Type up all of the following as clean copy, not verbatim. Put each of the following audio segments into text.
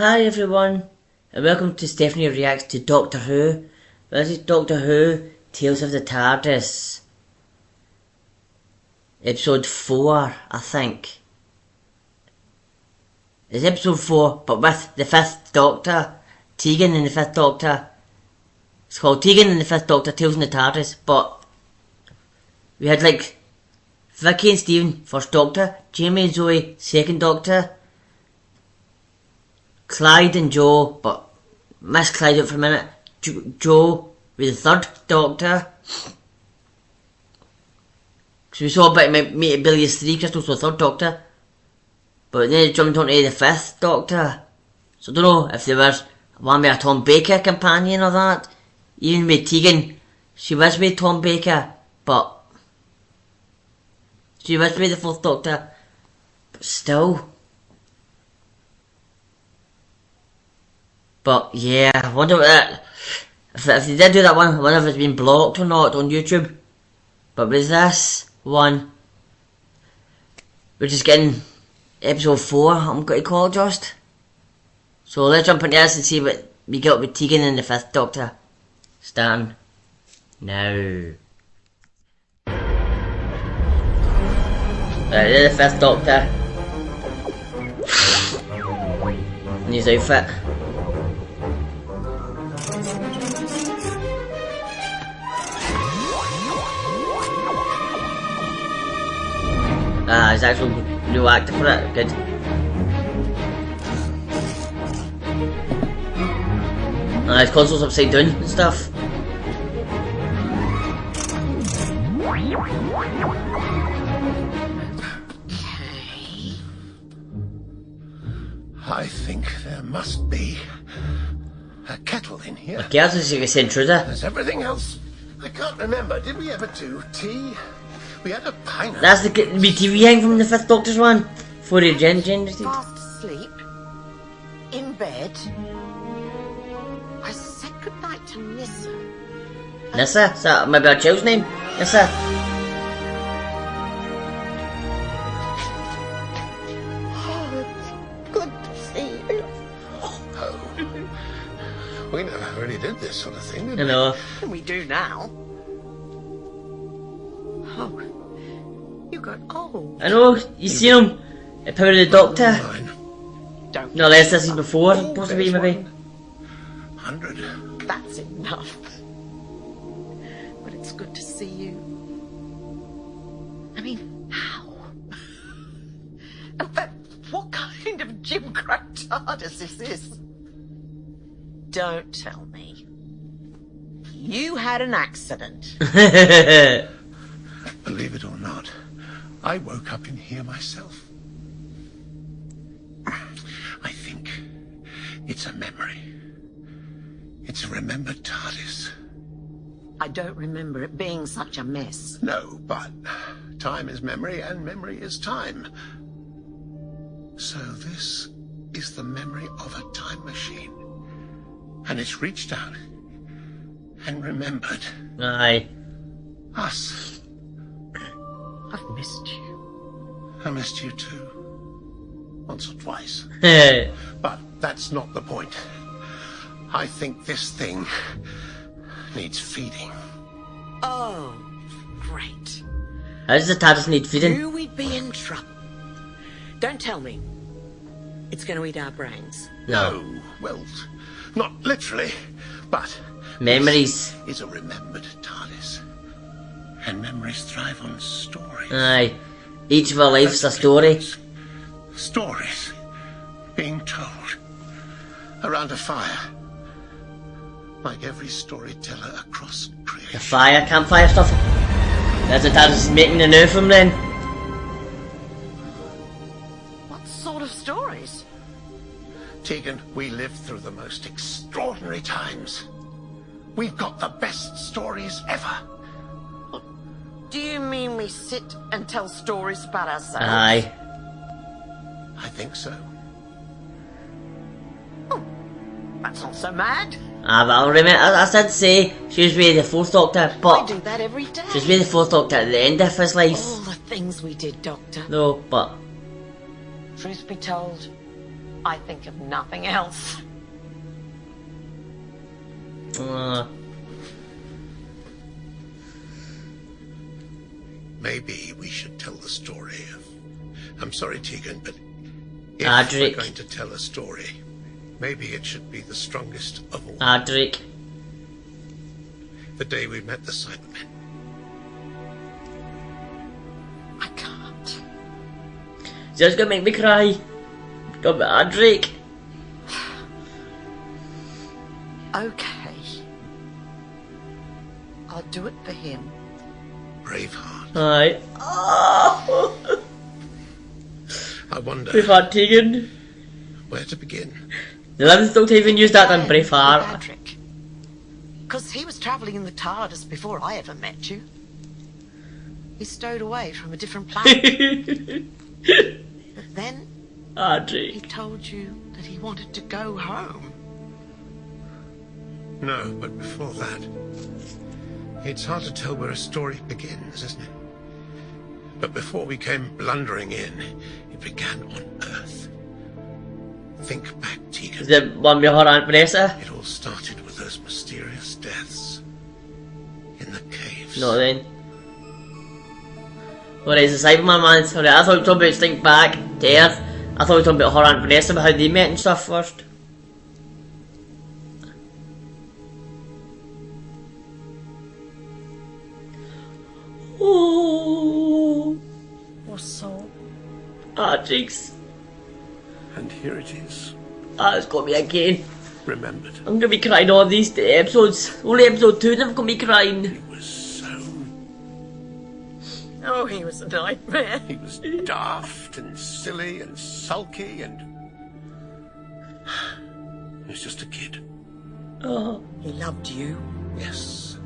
Hi everyone, and welcome to Stephanie Reacts to Doctor Who. This is Doctor Who, Tales of the TARDIS. Episode 4, I think. It's episode 4, but with the 5th Doctor. Tegan and the 5th Doctor. It's called Tegan and the 5th Doctor, Tales of the TARDIS, but we had like Vicky and Stephen, 1st Doctor, Jamie and Zoe, 2nd Doctor, Clyde and Joe, but missed Clyde out for a minute. Joe with the 3rd Doctor. So we saw a bit of Mate of Billy's 3 crystals with the 3rd Doctor. But then it jumped onto the 5th Doctor. So I don't know if there was one with a Tom Baker companion or that. Even with Tegan, she was with Tom Baker, but she was with the 4th Doctor. But still. But yeah, I wonder if they did do that one, I wonder if it's been blocked or not on YouTube. But with this one, we're just getting episode 4, I'm going to call it just. So let's jump into this and see what we got with Tegan and the 5th Doctor. Starting now. There's the 5th Doctor. In his outfit. His actual new actor for it, good. His console's upside down and stuff. Okay. I think there must be a kettle in here. Okay, that's just like a intruder. There's everything else. I can't remember. Did we ever do tea? We had a pineapple. That's the TV hang from the 5th Doctor's one. For the generated. Fast asleep. In bed. I said goodnight to Nissa. Nissa? Is that maybe our child's name? Nissa? Oh, it's good to see you. Oh. We never really did this sort of thing, did I we? know. We do now. Oh, you got old. I know, you seen him. The Power of the Doctor. Don't. No, less this is before, supposed to be maybe. 100. That's enough. But it's good to see you. I mean, how? And what kind of gimcrack TARDIS is this? Don't tell me. You had an accident. Believe it or not, I woke up in here myself. I think it's a memory. It's a remembered TARDIS. I don't remember it being such a mess. No, but time is memory and memory is time. So this is the memory of a time machine. And it's reached out and remembered Aye. us. I've missed you. I missed you too. Once or twice. Hey. But that's not the point. I think this thing needs feeding. Oh, great. How does the TARDIS need feeding? Knew we'd be in trouble. Don't tell me. It's going to eat our brains. No, well, not literally, but Memories. this is a remembered TARDIS. And memories thrive on stories. Aye. Each of our lives a story. Stories being told around a fire. Like every storyteller across The creation. fire, campfire stuff. There's the TARDIS making the new from then. What sort of stories? Tegan, we lived through the most extraordinary times. We've got the best stories ever. Do you mean we sit and tell stories about ourselves? Aye. I think so. Oh, that's not so mad. Ah, but I remember, I did say she was with the 4th Doctor, I but do that every day. she was with the 4th Doctor at the end of his life. All the things we did, Doctor. No, but Truth be told, I think of nothing else. Maybe we should tell the story of... I'm sorry, Tegan, but if Adric. we're going to tell a story, maybe it should be the strongest of all. Adric. The day we met the Cybermen. I can't. Just gonna make me cry. Talk about Adric. Okay. I'll do it for him. Braveheart. Aye. Oh. I wonder Braveheart Tegan. where to begin. The 11th Doctor even used that on Braveheart. Patrick. Because he was travelling in the TARDIS before I ever met you. He stowed away from a different planet. But then he Adric. told you that he wanted to go home. No, but before that, it's hard to tell where a story begins, isn't it? But before we came blundering in, it began on Earth. Think back, Tegan. Is it one with her Aunt Vanessa? It all started with those mysterious deaths in the caves. No then. Alright, it's the Cyberman man. Alright, I thought we were talking about Think Back to Earth. I thought we were talking about her Aunt Vanessa, about how they met and stuff first. Oh, Or so. Adric's. And here it is, It's got me again. remembered. I'm gonna be crying all these episodes. Only episode 2 and I've got me crying. He was Oh, he was a nightmare. he was daft and silly and sulky and... He was just a kid. Oh, He loved you. Yes.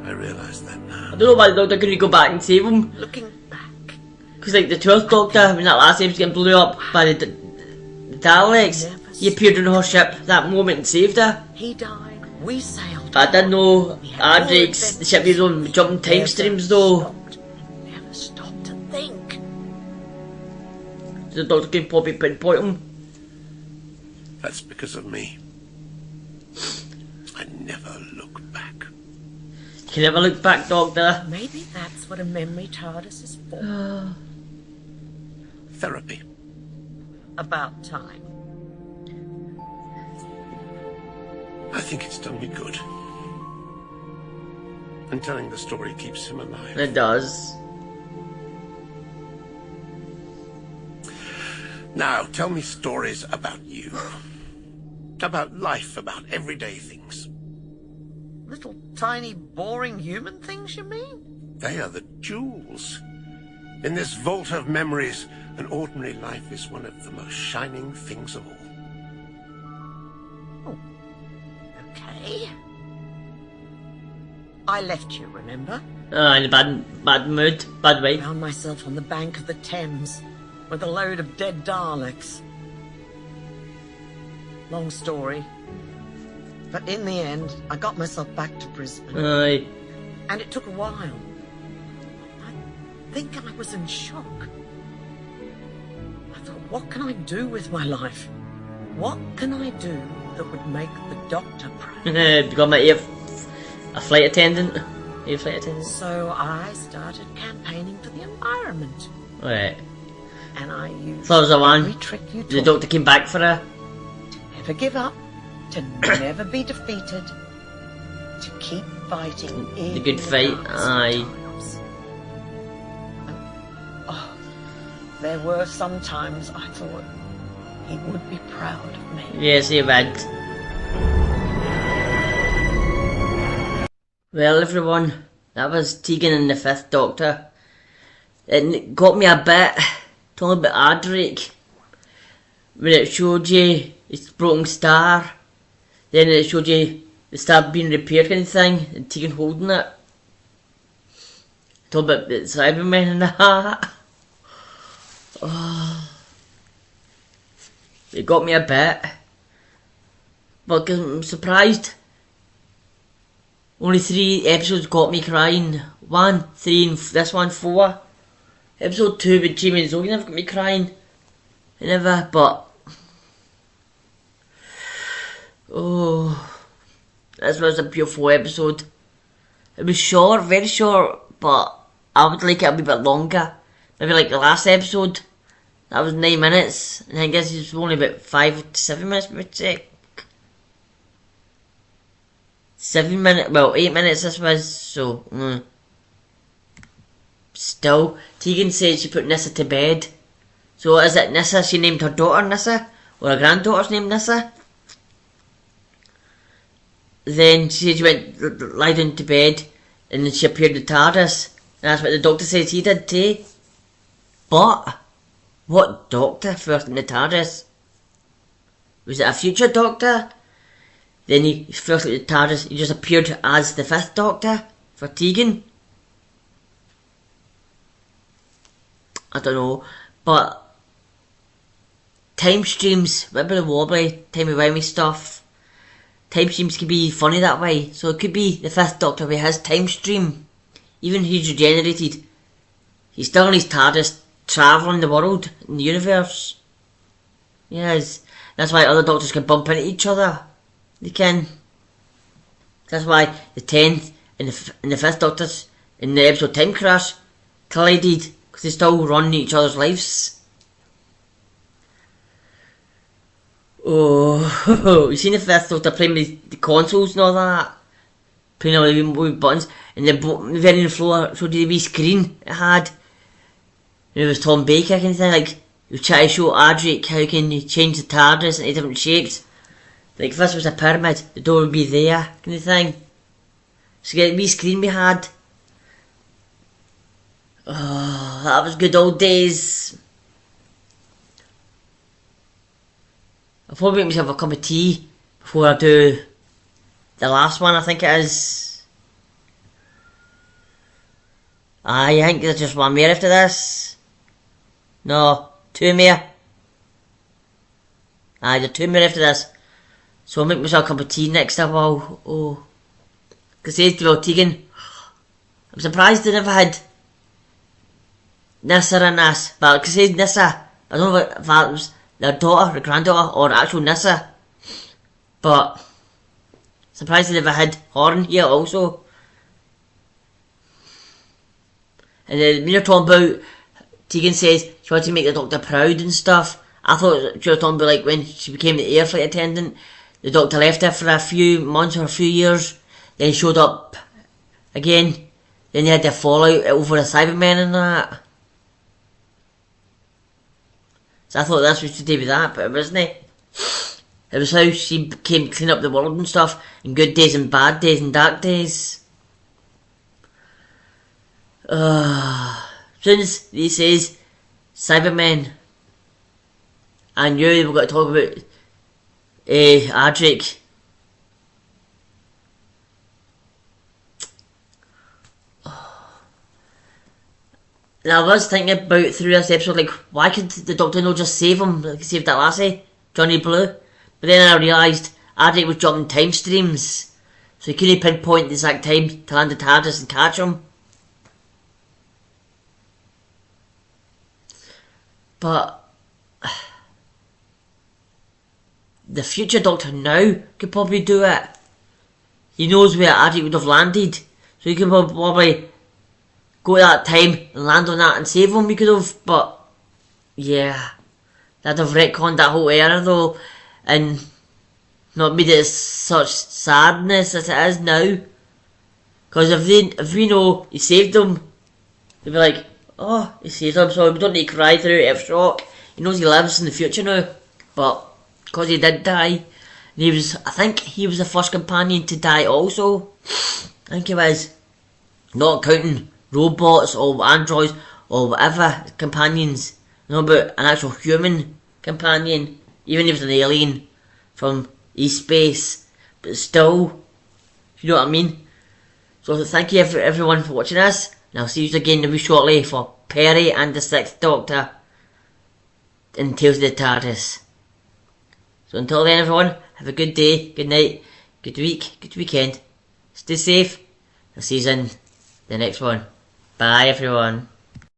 I realise that now. I don't know why the Doctor couldn't go back and save him. Looking back, Because like the 12th Doctor, when that last episode getting blew up by the Daleks, he appeared on her ship that moment and saved her. he died. We sailed. I didn't know We had more Adric's, the ship he was on, jumping time Never streams though. stopped. Never stopped to think. The Doctor can probably pinpoint him. That's because of me. I never look back. You can never look back, Doctor. Maybe that's what a memory TARDIS is for. Therapy. About time. I think it's done me good. And telling the story keeps him alive. It does. Now, tell me stories about you. About life, about everyday things. Little tiny boring human things, you mean? They are the jewels. In this vault of memories, an ordinary life is one of the most shining things of all. Okay. I left you, remember? In a bad mood, bad way. Found myself on the bank of the Thames with a load of dead Daleks. Long story. But in the end, I got myself back to Brisbane. Aye. And it took a while. I think I was in shock. I thought, what can I do with my life? What can I do that would make the Doctor proud? Become a flight attendant. A flight attendant. So I started campaigning for the environment. Alright. And I used So was the one. every trick you The taught. Doctor came back for her. To never give up, to never be defeated, to keep fighting in The good fight, darkest aye. times. And, there were some times I thought he would be proud of me. Yes, he would. Well, everyone, that was Tegan and the 5th Doctor. It got me a bit talking about Adric. When it showed you his broken star, then it showed you the star being repaired kind of thing, and Tegan holding it. Talking about the Cybermen and that. Oh. It got me a bit. But I'm surprised. Only 3 episodes got me crying. 1, 3 and this one 4. Episode 2 with Jamie and Zoe never got me crying. I never, but Oh, this was a beautiful episode. It was short, very short, but I would like it a wee bit longer. Maybe like the last episode. That was 9 minutes, and I guess it's only about 5 to 7 minutes, maybe check. 7 minutes, well, 8 minutes this was, so, Still, Tegan said she put Nissa to bed. So is it Nissa, she named her daughter Nissa? Or her granddaughter's named Nissa? Then she said she went lie down to bed, and then she appeared in the TARDIS. And that's what the doctor says he did too. But what doctor first in the TARDIS? Was it a future doctor? Then he first in the TARDIS, he just appeared as the 5th Doctor for Tegan. I don't know, but time streams, wibbly wobbly, timey-wimey stuff. Time streams can be funny that way, so it could be the 5th Doctor with his time stream. Even if he's regenerated, he's still in his TARDIS, travelling the world, in the universe. Yes, that's why other Doctors can bump into each other. They can. That's why the 10th and the 5th Doctors in the episode Time Crash collided, because they still run each other's lives. Oh, you seen the 5th Doctor playing with the consoles and all that? Playing all the wee buttons, and the very on the floor showed you the wee screen it had. And it was Tom Baker kind of thing, like, he was trying to show Adric how can you change the TARDIS into different shapes. Like if this was a pyramid, the door would be there, kind of thing. So get the wee screen we had. Oh, that was good old days. I'll probably make myself a cup of tea before I do the last one, I think it is. I think there's just one more after this. No, 2 more. There's 2 more after this. So I'll make myself a cup of tea next up. Because Tegan, I'm surprised they never had Nissa in this. But because Nissa, I don't know if that was their daughter, her granddaughter, or actual Nissa. But surprised they never had her in here also. And then when you're talking about, Tegan says she wanted to make the Doctor proud and stuff. I thought she was talking about like when she became the air flight attendant. The Doctor left her for a few months or a few years, then showed up again, then they had their fallout over the Cybermen and that. So I thought this was to do with that, but it wasn't. It was how she came to clean up the world and stuff, in good days and bad days and dark days. Soon as he says Cybermen, I knew they were going to talk about Adric. And I was thinking about through this episode, like, why could the Doctor not just save him, like he saved that lassie, Johnny Blue? But then I realised Adric was jumping time streams, so he couldn't pinpoint the exact time to land the TARDIS and catch him. But the future Doctor now could probably do it. He knows where Adric would have landed, so he could probably go to that time and land on that and save him. We could have, but yeah, that'd have retconned that whole era though, and not made it such sadness as it is now. Because if we know he saved them, they'd be like, oh, he saved them, so we don't need to cry through it of shock. He knows he lives in the future now, but because he did die, and I think he was the first companion to die also. I think he was, not counting robots or androids or whatever companions, not about an actual human companion, even if it's an alien from space, but still, you know what I mean. So thank you everyone for watching this, and I'll see you again very shortly for Perry and the 6th Doctor in Tales of the TARDIS. So until then everyone, have a good day, good night, good week, good weekend, stay safe, I'll see you in the next one. Bye everyone.